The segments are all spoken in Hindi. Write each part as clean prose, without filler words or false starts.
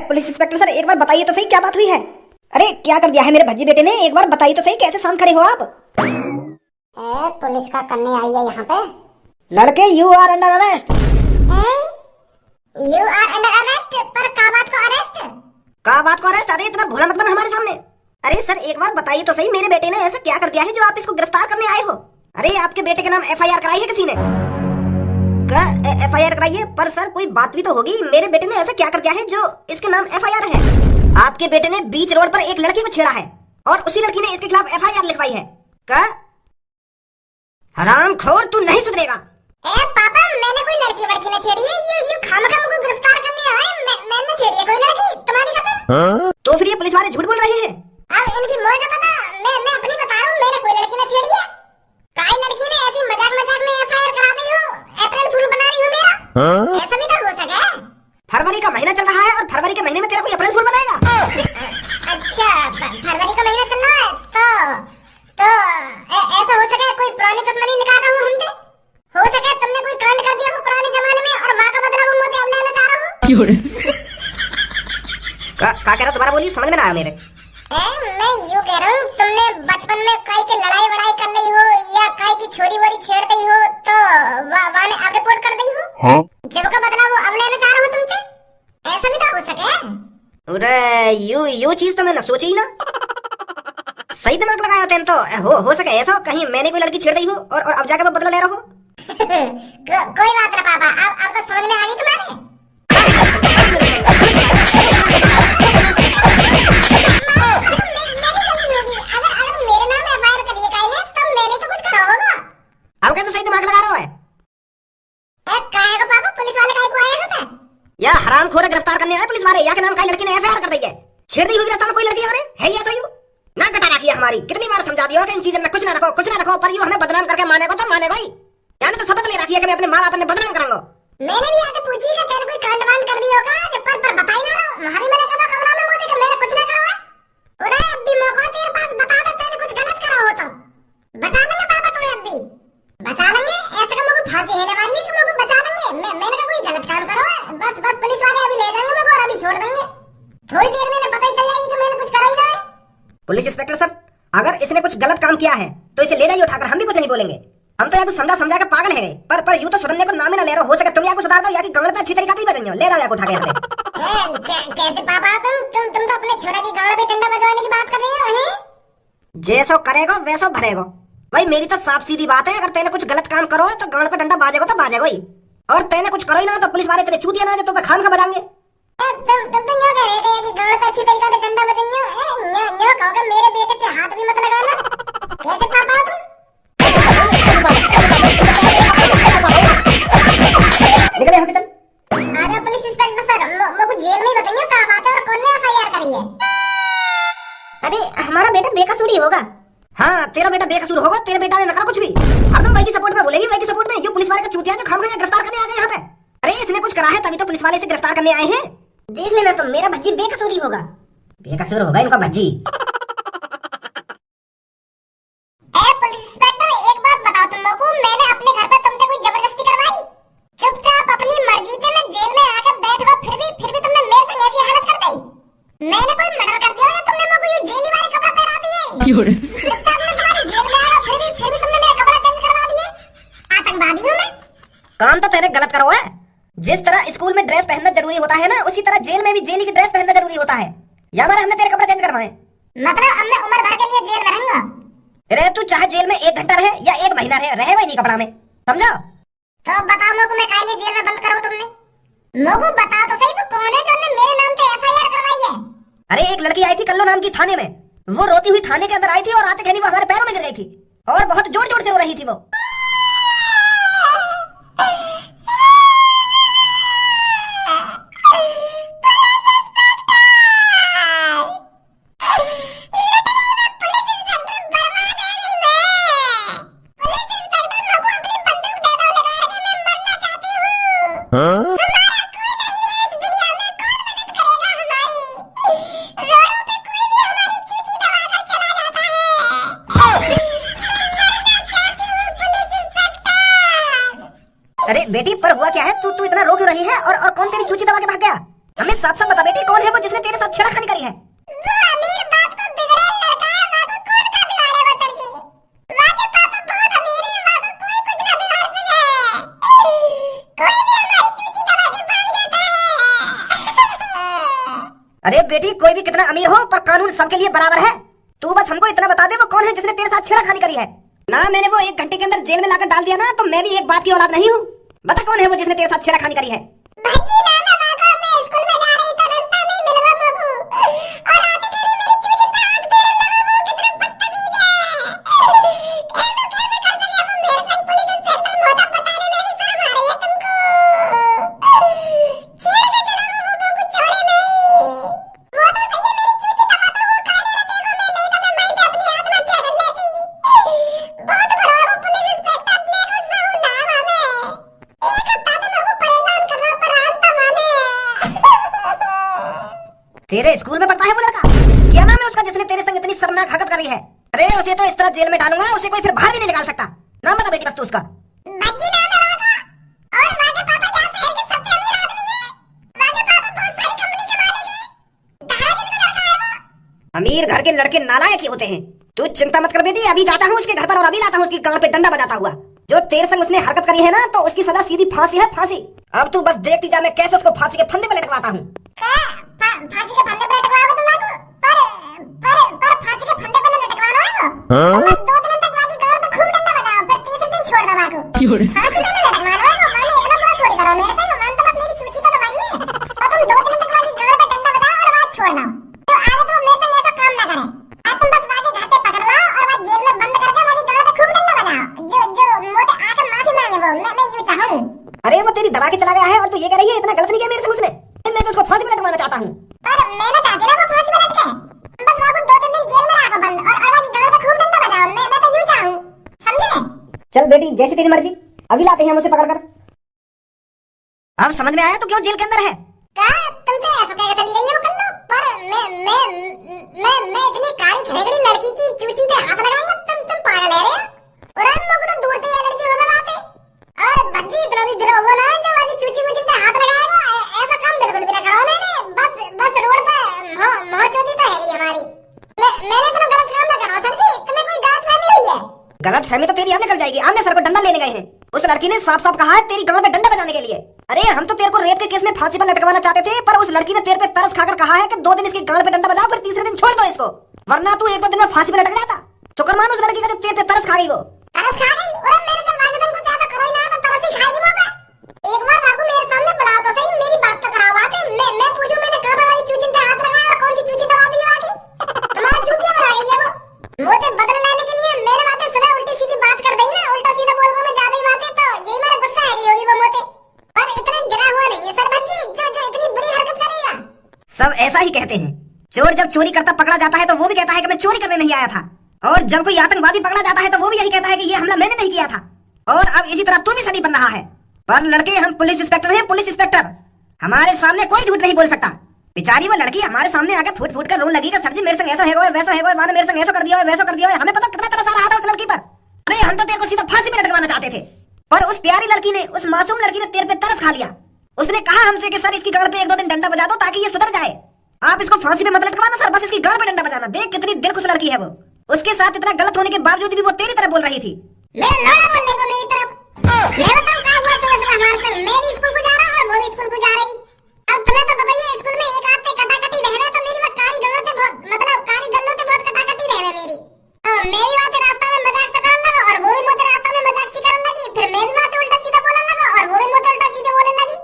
पुलिस इंस्पेक्टर सर, एक बार बताइए तो सही क्या बात हुई है। अरे क्या कर दिया है मेरे भज्जी बेटे ने, एक बार बताइए तो सही, कैसे शांत खड़े हो आप। पुलिस का करने आई है यहाँ पे। लड़के you are under arrest. You are under arrest? पर का बात को अरेस्ट? का बात को अरेस्ट? अरे इतना भोला मत बन हमारे सामने। अरे सर एक बार बताइए तो सही, मेरे बेटे ने ऐसा क्या कर दिया है जो आप इसको गिरफ्तार करने आए हो। अरे आपके बेटे के नाम एफआईआर कराई है किसी ने? एफआईआर कराई है? पर सर कोई बात भी तो होगी, मेरे बेटे ने ऐसा क्या कर दिया है जो इसके नाम एफआईआर है। आपके बेटे ने बीच रोड पर एक लड़की को छेड़ा है और उसी लड़की ने इसके खिलाफ एफआईआर लिखवाई है। का हरामखोर, तू नहीं सुधरेगा। पापा मैंने कोई लड़की वड़की न छेड़ी है, ये खामखा मुझको गिरफ्तार करने आए। मैंने छेड़ी है कोई लड़की, तुम्हारी कसम। तो फिर ये पुलिस वाले झूठ बोल रहे हैं। अब इनकी मौत का पता, मैं अपनी बता रहा हूँ, मैंने कोई लड़की न छेड़ी है। काई लड़की ने ऐसी मजाक मजाक में एफआईआर करा दी हो, अप्रैल फूल बना रही हो मेरा। ऐसा भी तो हो सके। फरवरी का महीना चल रहा है और फरवरी के महीने में तेरा कोई अप्रैल फूल बनाएगा? अच्छा फरवरी का महीना चल रहा है तो ऐसा हो सके कोई पुरानी दुश्मनी निकाल रहा हूँ हमसे। हो सके तुमने कोई कांड कर दिया हो पुराने जमाने में और वहाँ का बदला वो मुझे अब लेना चाह रहा हूँ। का कह रहा, दोबारा बोलिए, समझ में ना आया मेरे। मैं यूँ कह रहा हूँ, तुमने बचपन में काई की लड़ाई वड़ाई कर ली हो या काई की छोरी वोरी छेड़ दी हो तो वहाँ ने अब रिपोर्ट कर दी हो। हाँ? जब का बदला वो अब लेना चाह रहा हूँ तुमसे, ऐसा भी तो हो सके। अरे यू चीज तो मैंने सोची ही ना। सही दिमाग लगाया तेन तो। हो सके ऐसा कहीं मैंने कोई लड़की छेड़ दी हो और अब जाके वो बदला ले रहा हो। कोई बात ना पापा, अब तो समझ में आ गई तुम्हारे। अब कैसे सही दिमाग लगा रहा है? काहे को पापा, पुलिस वाले काहे को आए हैं पे? या हरामखोर गिरफ्तार करने आए पुलिस वाले, या के नाम का लड़की ने एफआईआर कर दी है। छेड़ दी हुई रास्ता में कोई लड़की है ये सही ना कटा रखी है हमारी। कितनी बार समझा दिया कि इन चीजों में कुछ ना रखो, पर यू हमें बदनाम करके मानेगा तो मानेगा ही। यानी तो शपथ ले रखी है कि मैं अपने माँ बाप ने बदनाम करूंगा। मैंने भी आके पूछी कि तेरे कोई कांड कर दिया होगा, पर बताई ना रहो। हमारी मैंने कहा कमरा में मोदी कि मैंने कुछ ना करा है। उड़ा अब भी मौका तेरे पास, बता दे तेने कुछ गलत करा हो तो बचा लेंगे पापा, तो अब भी बचा लेंगे। ऐसे का मुझे फांसी होने वाली है कि मुझे बचा लेंगे। मैंने कहा कोई गलत काम करो है, बस पुलिस वाले अभी ले जाएंगे मुझे और अभी छोड़ देंगे। थोड़ी देर में पता ही चल जाएगी कि मैंने कुछ करा ही ना है। पुलिस इंस्पेक्टर सर, अगर इसने कुछ गलत काम किया है तो इसे ले जाइए उठाकर, हम भी कुछ नहीं बोलेंगे। हम तो या कुछ समझा के पागल है, पर यूं तो सुधरने को नाम ही ना ले रहे हो। हो सके तुम या को सुधार दो या कि गंगल पे अच्छी तरीके से बजाइयो, ले जाओ या को उठा के। कैसे पापा, तुम तो अपने छोरा की गाड़ पे डंडा बजवाने की बात कर रहे हो हैं? जैसो करेगो वैसो भरेगो। भाई मेरी तो साफ सीधी बात है, अगर तेने कुछ गलत काम करो तो गाड़ पे डंडा बाजेगा तो बाजेगा ही, और तेने कुछ करो ही ना तो पुलिस वाले तेरे चूतिया ना तो खाम खा बजाएंगे। तुम तो क्या कह रहे थे कि गाड़ पे अच्छी तरीके से डंडा बजेंगे? न्यो कहोगे मेरे बेटे से हाथ भी मत लगाना। कैसे पापा तुम? निकले यहाँ से चल। आजा पुलिस इंस्पेक्टर सर, मुझे जेल में ही बताइए क्या बात है और कौन ने एफआईआर करी है। अरे हमारा बेटा बेकसूर ही होगा। हाँ तेरा बेटा बेकसूर होगा, तेरे बेटा ने ना करा कुछ भी। हरदम वही की सपोर्ट में बोलेगी, वही की सपोर्ट में। ये पुलिस वाले का चूतिया जो खामखा गिरफ्तार करने आ गए यहाँ पे। अरे इसने कुछ करा है तभी तो पुलिस वाले इसे गिरफ्तार करने आए हैं। देख लेना तुम, मेरा भज्जी बेकसूर ही होगा। बेकसूर होगा इनका भज्जी। पुलिस इंस्पेक्टर एक बात बताओ तुम लोगों को, मैंने अपने घर पे तुमसे कोई जबरदस्ती करवाई? चुपचाप अपनी मर्जी से मैं जेल में आकर बैठ गया, फिर भी तुमने मेरे संग ऐसी हालत कर दी। मैंने कोई मर्डर कर दिया या तुमने मुझे ये जेली वाले कपड़ा पहना दिए? चुपचाप मैं तुम्हारी जेल में आया, फिर भी तुमने मेरे कपड़ा चेंज करवा दिए। आतंकवादी हूं मैं? काम तो तेरे गलत करो है। जिस तरह स्कूल में ड्रेस पहनना जरूरी होता है ना, उसी तरह जेल में भी जेली की ड्रेस पहनना जरूरी होता है। या बार हमने तेरे कपड़े चेंज करवाए। मतलब अब मैं उम्र भर के लिए जेल में रहूंगा? अरे तू चाहे जेल में 1 घंटा रहे या 1 महीना रहेगा ही नहीं कपड़ा में, समझा? तो बताओ मुझको, मैं काहे लिए जेल में बंद करूं तुमने? मुझको बताओ तो सही, वो कौन है जो ने मेरे नाम से एफआईआर करवाई है? अरे एक लड़की आई थी कल्लो नाम की थाने में। वो रोती हुई थाने के अंदर आई थी और आते कहनी वो हमारे पैरों में गिर गई थी और बहुत जोर जोर से रो रही थी वो। अरे बेटी पर हुआ क्या है? तू इतना रो क्यों रही है और कौन तेरी चूची दबा के भाग गया? हमें साफ साफ बता बेटी, कौन अरे बेटी, कोई भी कितना अमीर हो पर कानून सबके लिए बराबर है। तू बस हमको इतना बता दे वो कौन है जिसने तेरे साथ छेड़खानी करी है। ना मैंने वो 1 घंटे के अंदर जेल में लाकर डाल दिया ना तो मैं भी एक बाप की औलाद नहीं हूँ। बता कौन है वो जिसने तेरे साथ छेड़खानी करी है। बाजी ना मैं बाबा, मैं स्कूल में जा रही तो रास्ता नहीं मिला बाबू, और आते मेरी चूची पे हाथ फेर लगा। वो कितना बदतमीज है। ऐसा कैसे कर सके वो मेरे संग पुलिस इंस्पेक्टर मोहता बताने में भी शर्म आ रही है तुमको। छेड़ के चला वो कुछ छोड़े नहीं। वो तो सही है मेरी चूची दबाता वो काहे ना देखो मैं, नहीं तो मैं वहीं पे अपनी आत्महत्या कर लेती। बहुत बड़ा वो पुलिस इंस्पेक्टर अपने गुस्सा हूं नाम हमें। एक हफ्ता से मैं वो परेशान कर रहा हूं पर आज तो माने। तेरे स्कूल में पढ़ता है वो लड़का? क्या नाम है उसका जिसने तेरे संग इतनी शर्मनाक हरकत करी है? अरे उसे तो इस तरह जेल में डालूंगा उसे कोई फिर बाहर भी नहीं निकाल सकता। नाम बता बेटी बस तू उसका। बाजी नाम है राघव, और वागे पापा यहाँ शहर के सबसे अमीर आदमी है। वागे पापा बहुत सारी कंपनी के मालिक हैं। दहाड़ दिन का लड़का है वो। अमीर घर के लड़के नालायक ही होते हैं। तू चिंता मत कर बेटी, अभी जाता हूँ उसके घर पर और अभी लाता हूँ उसकी गांड पे डंडा बजाता हुआ। जो तेरे संग उसने हरकत करी है ना तो उसकी सजा सीधी फांसी है, फांसी। अब तू बस देखती जा मैं कैसे उसको फांसी के फंदे पे लटकवाता हूँ। फांसी के फंदे पे लटकवाओगे तुम लोग? पर फांसी के फंदे पे न लटकवाना है वो। बस 2 दिन तक वागी गांव पे खूब डंडा बजाओ, फिर तीसरे दिन छोड़ दो वागो। फांसी में न लटकवाना है वो, माने इतना बुरा थोड़ी करो मेरे से। मान तो बस मेरी चूची तो दबाएंगे और तुम 2 दिन तक वागी गांव पे डंडा बजाओ और बाद छोड़ दो। तो आगे तो मेरे संग ऐसा काम ना करे। अब तुम बस वागे घर से पकड़ लाओ और बाद जेल में बंद करके वागी गांव पे खूब डंडा बजाओ। जो मोटे आके माफी मांगे वो मैं यूं चाहूं। अरे वो तेरी दबा के चला गया है और तू ये कह रही है इतना गलत नहीं किया मेरे से उसने। मैं तो उसको फांसी में लटकवाना चाहता हूँ। पर मैं ना चाहती ना वो फांसी में लटके। बस वागो 2-3 दिन जेल में रखो बंद और वागी गांव पे खूब डंडा बजाओ। मैं तो यूं चाहूं, समझे? चल बेटी जैसी तेरी मर्जी, अभी लाते हैं हम उसे पकड़ कर। अब समझ में आया तू क्यों जेल के अंदर है? का तुम तो ऐसा कह के चली गई है वो कल लो, पर मैं इतनी काली खड़ेगड़ी लड़की की चूची पे हाथ लगाऊंगा? तुम पागल है रे। और हम लोग तो दूर से ये लड़की होने बात है। और भज्जी इतना भी गिरो हुआ ना जो वाली चूची मुझे पे हाथ लगाएगा, ऐसा काम बिल्कुल भी ना करो। मैंने बस रोड पे मोहचोदी तो है ही हमारी। मैंने तो गलत काम ना करा सर जी, तुम्हें कोई गलत फहमी हुई है? गलत फहमी तो तेरी अब निकल जाएगी। आमने सर को डंडा लेने गए हैं। उस लड़की ने साफ साफ कहा है तेरी गांव पे डंडा बजाने के लिए। अरे हम तो तेरे को रेप के केस में फांसी पर लटकवाना चाहते थे, पर उस लड़की ने तेरे पे तरस खाकर कहा है कि 2 दिन इसकी गांड पे डंडा बजाओ फिर तीसरे दिन छोड़ दो इसको, वरना तू 1-2 दिन में फांसी पे लटक जाता। शुक्र मान उस लड़की का जो तेरे पे तरस खा गई वो। तरस खा गई? और मेरे जब वागदन को चाहता करो ही ना तो तरस ही खाएगी वो। एक बार बाबू मेरे सामने बुलाओ तो सही, मेरी बात तो कराओ आके। मैं पूछूं मैंने कहां पर वाली चूची पे हाथ लगाया और कौन सी चूची दबा दी वाली? तुम्हारा चूतिया बना गई है वो। मुझे बदल लेने के लिए मेरे बातें सुबह उल्टी सीधी बात कर दी ना, उल्टा सीधा बोल में ज्यादा ही बातें, तो यही मेरा गुस्सा आ गई होगी वो मुझे। पर इतना गिरा हुआ नहीं है सर बच्ची जो इतनी बुरी हरकत करेगा। सब ऐसा ही कहते हैं। चोर जब चोरी करता पकड़ा जाता है तो वो भी कहता है कि मैं चोरी करने नहीं आया था, और जब कोई आतंकवादी पकड़ा जाता है तो वो भी यही कहता है कि ये हमला मैंने नहीं किया था। और अब इसी तरह तू भी सदी बन रहा है। पर लड़के हम पुलिस इंस्पेक्टर हैं, पुलिस इंस्पेक्टर। हमारे सामने कोई झूठ नहीं बोल सकता। बेचारी वो लड़की हमारे सामने आके फूट फूट कर रोने लगी कि सर जी मेरे संग ऐसा है वैसा है, माने मेरे संग ऐसा कर दिया है वैसा कर दिया है। हमें पता कितना तरस आ रहा था उस लड़की पर। अरे हम तो तेरे को सीधा फांसी में लटकवाना चाहते थे, पर उस प्यारी लड़की ने, उस मासूम लड़की ने तेरे पे तरस खा लिया। उसने कहा हमसे कि सर इसकी गांड पे 1-2 दिन डंडा बजा दो ताकि ये सुधर जाए। आप इसको फांसी में मत लटकवाना सर, बस इसकी गांड पे डंडा बजाना। देख कितनी दिलखुश लड़की है वो। उसके साथ इतना गलत होने के बावजूद भी वो तेरी तरफ बोल रही थी। मेरा लौड़ा बोलने को मेरी तरफ। मैं बताऊं क्या हुआ सुबह हमारे संग? मैं भी स्कूल को जा रहा और वो भी स्कूल को जा रही। अब तुम्हें तो पता ही है स्कूल में एक हाथ से कटाकटी रहना, तो मेरी बात कारी गल्लों से बहुत कटाकटी रहना मेरी। मेरी बात रास्ता में मजाक से करने लगा और वो भी मुझे रास्ता में मजाक से करने लगी। फिर मेरी बात उल्टा सीधा बोलने लगा और वो भी मुझे उल्टा सीधा बोलने लगी।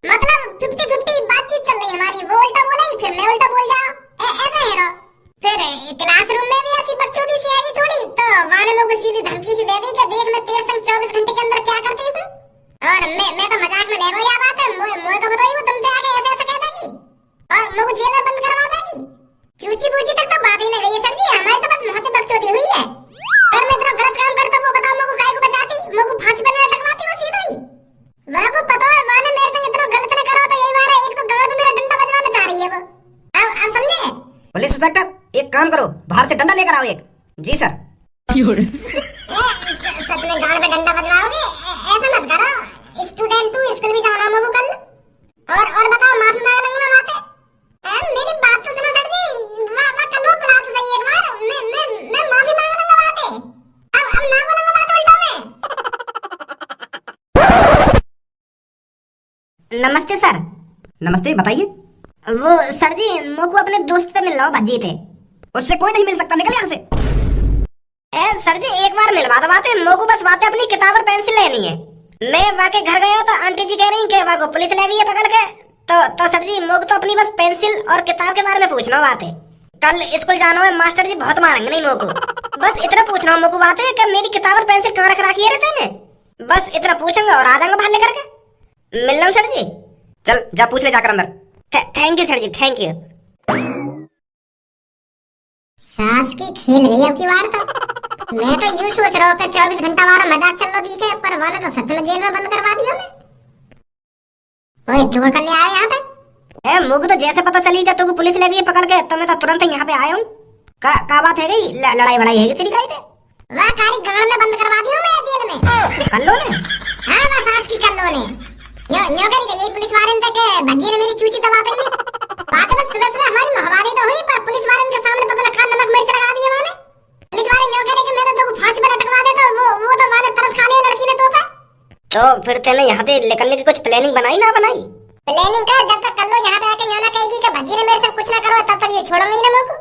मतलब 50-50 बातचीत चल रही हमारी। वो उल्टा बोलेगी फिर मैं उल्टा बोल जाऊं, ऐसा है ना। फिर क्लासरूम में भी ऐसी बकचोदी सी आएगी थोड़ी, तो वहां ने मुझे सीधी धमकी सी दे दी कि देख मैं तेरे संग 24 घंटे के अंदर क्या करती हूँ। और मैं तो मजाक में ले रहा हूँ यह बात है। मुझे तो बताइए वो तुम पे आके ऐसे कह देगी और मुझे जेल में बंद करवा देगी। चूची बूची तक तो बात ही नहीं रही है सर जी, हमारी तो बस मोहते बकचोदी हुई है। अगर मैं इतना गलत काम करता वो बताओ मुझे काहे को बचाती, मुझे फांसी पर लटकवाती वो सीधा ही। वह को पता है वहां ने मेरे संग इतना गलत न करो तो यही बार है। एक तो गांव में मेरा डंडा बजवाना चाह रही है वो। अब समझे? पुलिस इंस्पेक्टर एक काम करो, बाहर से डंडा लेकर आओ एक। जी सर। सच में गांड पे डंडा बजवाओगे? ऐसा मत करो। स्टूडेंट तू स्कूल भी जाना मुझे कल। और बताओ माफी मांग लूंगा बात है। मेरी बात तो सुनो सर जी। वाह कल वो बुला तो सही एक बार। मैं माफी मांग लूंगा बात है। अब ना बोलूंगा बात उल्टा में। नमस्ते सर। नमस्ते, बताइए। वो सर जी मोको अपने दोस्त से मिलना भज्जी थे। उससे कोई नहीं मिल सकता, निकल यहाँ से। सर जी एक बार मिलवा दो बातें, मोको बस बातें अपनी किताब और पेंसिल लेनी है। मैं वहाँ के घर गया तो आंटी जी कह रही कि वहाँ को पुलिस ले गई है पकड़ के। तो सर जी मोको तो अपनी बस पेंसिल और किताब के बारे में पूछना बात है। कल स्कूल जाना है, मास्टर जी बहुत मारेंगे नहीं मोको। बस इतना पूछना मोको बात है कि मेरी किताब और पेंसिल कहाँ रख रखी है रहते हैं। बस इतना पूछेंगे और आ जाएंगे बाहर लेकर के। मिल रहा हूँ सर जी। चल जा पूछ ले जाकर अंदर। Thank you sir ji, thank you. सास की खेल गई अब की बार तो। मैं तो यूं सोच रहा हूँ कि 24 घंटा हमारा मजाक चल रहा दिखे, पर वाले तो सच में जेल में बंद करवा दिया मैं। ओए क्यों कर ले आया यहाँ पे? मुझे तो जैसे पता चली कि तू पुलिस ले गई पकड़ के, तो मैं तो तुरंत यहाँ पे आया हूँ। का बात है गई? लड़ाई वड़ाई है तेरी कहीं पे? वह कारी गांव में बंद करवा दिया मैं जेल में। कल्लो ने? हाँ वह सास की कल्लो ने। न्यो करी गई पुलिस वाले तक भज्जी ने मेरी चूची दबा दी। बात बस सुबह सुबह हमारी महवारी तो हुई, पर पुलिस वाले के सामने पता लगा नमक मिर्च लगा दिया मैंने। पुलिस वाले न्यो करे कि मैं तो तुमको फांसी पर लटकवा देता, वो तो वाले तरस खा लिया लड़की ने तो फिर तेने यहाँ से निकलने की कुछ प्लानिंग बनाई ना बनाई? प्लानिंग का जब तक कल्लो यहाँ पे आके यहाँ ना कहेगी कि भज्जी ने मेरे से कुछ ना करो, तब तक ये छोड़ूंगी ना मेरे को।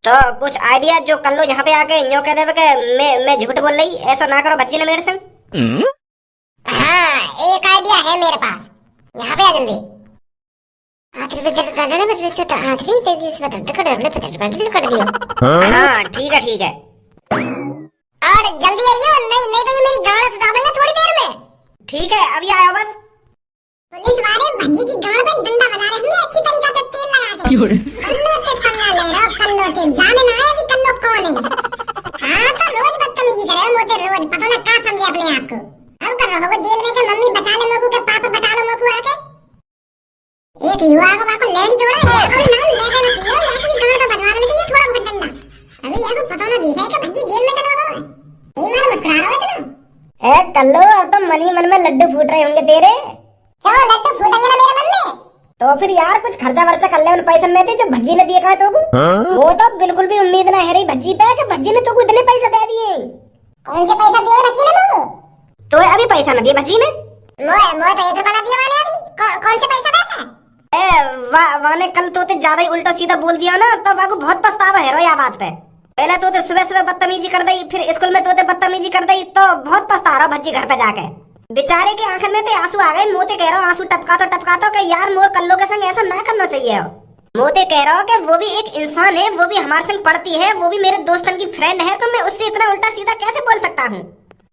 तो कुछ आइडिया जो कल्लो यहाँ पे आके यूं कह देवे कि मैं झूठ बोल रही, ऐसा ना करो भज्जी ने मेरे संग। हाँ एक आइडिया है मेरे पास, यहाँ पे आ जल्दी। हाँ ठीक है। और जल्दी आइयो, नहीं तो ये मेरी गाड़ सुझा देंगे थोड़ी देर में। ठीक है अभी आया बस। पुलिस वाले भज्जी की गाड़ पे डंडा बजा रहे हैं अच्छी तरीके से तेल लगा के। कल्लो से पंगा ले रहा, कल्लो से जाने ना है अभी कल्लो कौन है। हाँ तो रोज बदतमीजी करे मुझे, रोज पता ना क्या समझे अपने आप को। अब कर रहो जेल में के मम्मी बचा ले लोगों के, पापा बचा लो लोगों आके। एक युवा को लेडी जोड़ा है, अभी नाम ले देना चाहिए, यहाँ की गाड़ पे बजवा देना चाहिए थोड़ा बहुत डंडा। अभी यहाँ को पता ना दिखा है कि भज्जी जेल में चला गया है। एक बार मुस्कुरा रहा है ना। कल्लो अब तो मन ही मन में लड्डू फूट रहे होंगे तेरे। चलो लड्डू फूटेंगे ना मेरे मन में। तो फिर यार कुछ खर्चा वर्चा कर ले उन पैसे में थे जो भज्जी ने दिए। कहा तो वो तो बिल्कुल भी उम्मीद ना है रही भज्जी पे कि भज्जी ने तो इतने पैसे दे दिए। कौन से पैसा दिए भज्जी ने लोगों? तो अभी पैसा न दिए भज्जी ने। मोए तो 1 रुपया ना दिया मैंने अभी। कौन से पैसा पैसा? वाने कल तो ज्यादा ही उल्टा सीधा बोल दिया ना, तो वाको बहुत पछतावा है रोया बात पे। पहले तो सुबह बदतमीजी कर दी, फिर स्कूल में तो बदतमीजी कर दी, तो बहुत पछता रहा भज्जी घर पे जाके। बेचारे के आंखों में तो आंसू आ गए। मोते कह रहा हूँ आंसू टपका तो कि यार मोर कल्लो के संग ऐसा ना करना चाहिए। मोते कह रहा हूँ कि वो भी एक इंसान है, वो भी हमारे संग पढ़ती है, वो भी मेरे दोस्तन की फ्रेंड है, तो मैं उससे इतना उल्टा सीधा कैसे बोल सकता हूँ।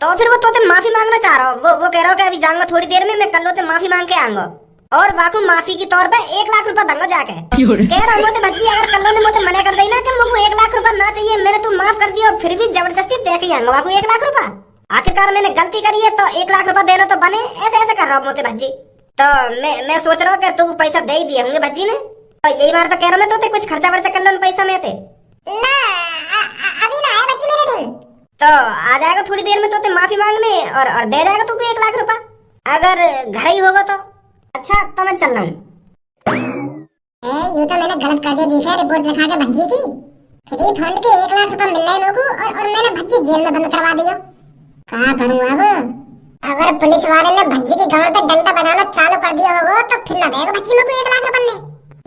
तो फिर वो तो माफी मांगना चाह रहा हूँ। वो कह रहा हूँ कि अभी जाऊंगा थोड़ी देर में, मैं कल्लो से माफी मांग के आऊंगा और वाकू माफी की तौर पे 1 लाख रुपया दूंगा जाके। कह रहा हूँ भज्जी अगर कल्लो ने मुझे मना कर दी ना कि मुझे 1 लाख रुपया ना चाहिए, मैंने तू माफ कर दिया, फिर भी जबरदस्ती दे के आऊंगा वाकू 1 लाख रुपया। आखिरकार मैंने गलती करी है तो 1 लाख रुपया देना तो बने। ऐसे कर रहा हूँ मोते भज्जी। तो मैं सोच रहा हूँ कि तू पैसा दे ही दिए होंगे भज्जी ने, तो यही बार तो कह रहा मैं तो कुछ खर्चा वर्चा कर लो पैसा में थे ना। अभी ना है भज्जी मेरे दिन। तो आ जाएगा थोड़ी देर में तो माफी मांगने और दे जाएगा तू 1 लाख रुपया अगर घर ही होगा तो। अच्छा तो मैं चल रहा हूँ। यूं तो मैंने गलत कर दिया, देखा रिपोर्ट लिखा के भज्जी की फ्री फंड के 1 लाख रुपया मिल रहे लोगों और मैंने भज्जी जेल में बंद करवा दिया। क्या करूँ अब? अगर पुलिस वाले ने भज्जी की गांव पे डंडा बजाना चालू कर दिया होगा तो फिर ना देगा भज्जी मेरे को 1 लाख रुपया ने।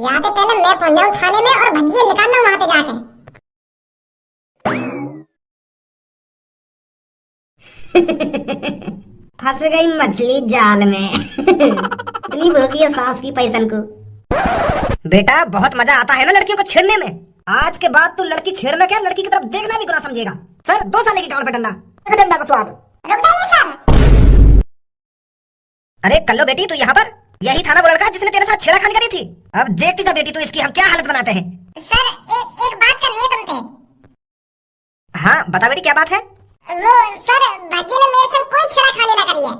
या तो पहले मैं पहुंच जाऊँ थाने में और भज्जी निकाल लूँ वहां पे जाके। फंस गई मछली जाल में। इतनी भोगी है सास की पैसन को। बेटा बहुत मजा आता है ना लड़कियों को छेड़ने में। आज के बाद तू लड़की छेड़ना क्या, लड़की की तरफ देखना भी गुनाह समझेगा। सर 2 साल की गांव पे डंडा का स्वाद। रुक जाइए सर। अरे कल्लो बेटी तू यहाँ पर? यही था ना वो लड़का जिसने तेरे साथ छेड़खानी करी थी? अब देखती जा बेटी तू इसकी हम क्या हालत बनाते हैं। सर एक बात करनी है तुमसे। हाँ बता बेटी क्या बात है? वो सर भज्जी ने मेरे साथ कोई छेड़खानी ना करी है।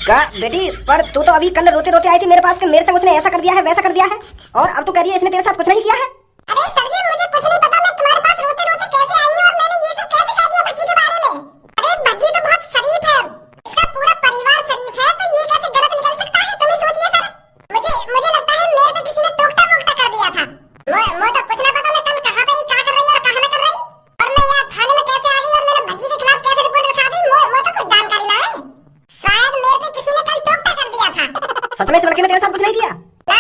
का बेटी पर तू तो अभी कल रोते रोते आई थी मेरे पास कि मेरे से उसने ऐसा कर दिया है वैसा कर दिया है, और अब तू कह रही है इसने तेरे साथ कुछ नहीं किया है। अरे सर जी मुझे कुछ नहीं पता, मैं तुम्हारे पास रोते रोते कैसे आई हूँ और मैंने ये सब कैसे कह दिया भज्जी के बारे में। अरे भज्जी तो बहुत शरीफ है, इसका पूरा परिवार शरीफ है, तो ये कैसे गलत निकल सकता है? तुम ही सोचिए सर। मुझे लगता है मेरे पे किसी ने टोकता वोकता कर दिया था। मुझे तो कुछ ना पता मैं कल कहाँ पे क्या कर रही और कहाँ ना कर रही, और मैं यहाँ थाने में कैसे आ गई और मैंने भज्जी के खिलाफ कैसे रिपोर्ट लिखा दी, मुझे तो कुछ जानकारी ना है। शायद मेरे पे किसी ने कल टोकता कर दिया था। सच में इस लड़की ने तेरे साथ कुछ नहीं किया? ना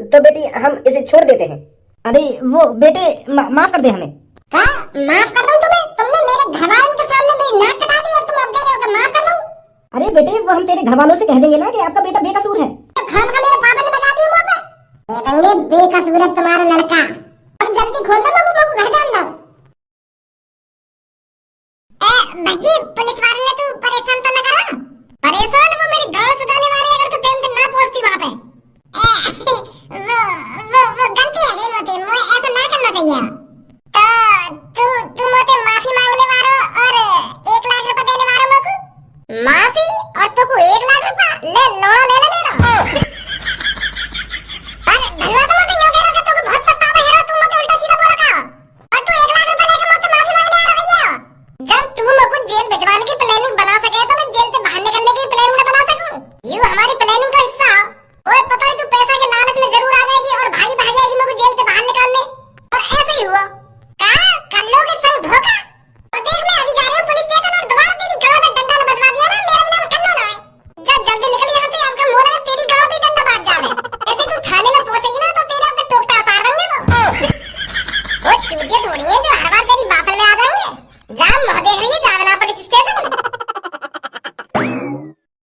तो बेटी हम इसे छोड़ देते हैं। अरे वो बेटे माफ कर दे हमें। क्या माफ कर दूं तुम्हें? तुमने मेरे घर वालों के सामने मेरी नाक कटा दी और तुम अब कह रहे हो कि माफ कर दूं? अरे बेटे वो हम तेरे घर वालों से कह देंगे ना कि आपका बेटा बेकसूर है। तो खाम खा मेरे पापा ने बता दिया मुंह पे। रंगे बेकसूर है तुम्हारा लड़का। अब जल्दी खोल दो मगू घर जान दो। भजी पुलिस वाले ने तू परेशान तो न करा? परेशान वो मेरी गांव सुधारने वाले अगर तू टाइम पे ना पहुंचती वहां पे। वो गलती है रे मोती, मुझे ऐसा ना करना चाहिए।